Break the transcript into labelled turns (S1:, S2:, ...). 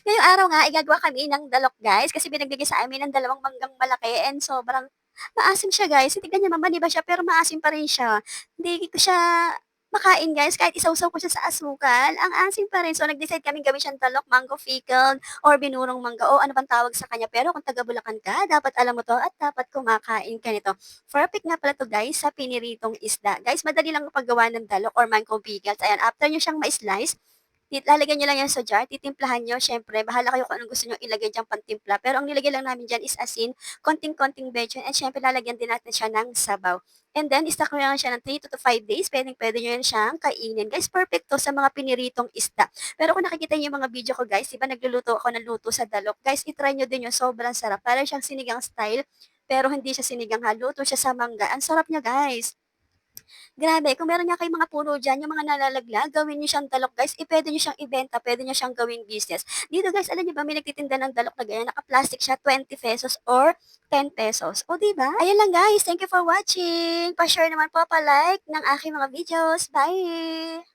S1: Ngayong araw nga ay gagawa kami ng dalok guys, kasi binagbigay sa amin ng dalawang manggang malaki and sobrang maasim siya guys. Tignan niyo naman 'di ba siya, pero maasim pa rin siya. Hindi ko siya makain guys kahit isawsaw ko siya sa asukal, ang asim pa rin. So nag-decide kaming gawin siyang dalok, mango pickled or binurong mangga o ano bang tawag sa kanya. Pero kung taga Bulacan ka, dapat alam mo 'to at dapat kumakain ka nito. Perfect nga pala 'to guys sa piniritong isda. Guys, madali lang ang paggawa ng dalok or mango pickles. Ayan, after niyo siyang ma-slice, lalagyan niyo lang yan sa jar, titimplahan niyo, siyempre bahala kayo kung anong gusto niyong ilagay diyang pantimpla. Pero ang nilagay lang namin diyan is asin, konting-konting bechamel, and siyempre lalagyan din natin siya ng sabaw. And then i-stock niyo lang siya ng 3 to 5 days, puwedeng-puwede niyo yan siyang kainin. Guys, perfect 'to sa mga piniritong isda. Pero kung nakikita niyo yung mga video ko guys, 'di ba nagluluto ako ng luto sa dalok. Guys, i-try niyo din yun, sobrang sarap. Para siyang sinigang style, pero hindi siya sinigang ha, luto siya sa mangga. Ang sarap niya guys. Grabe, kung meron nga kayong mga puno diyan, yung mga nalalaglag, gawin niyo siyang dalok guys, puwede niyo siyang ibenta, puwede niyo siyang gawing business. Dito guys, alam niyo ba may nagtitinda ng dalok na ganyan, naka-plastic siya, ₱20 or ₱10. O 'di ba? Ayun lang guys, thank you for watching. Pa-share naman po, pa-like ng aking mga videos. Bye!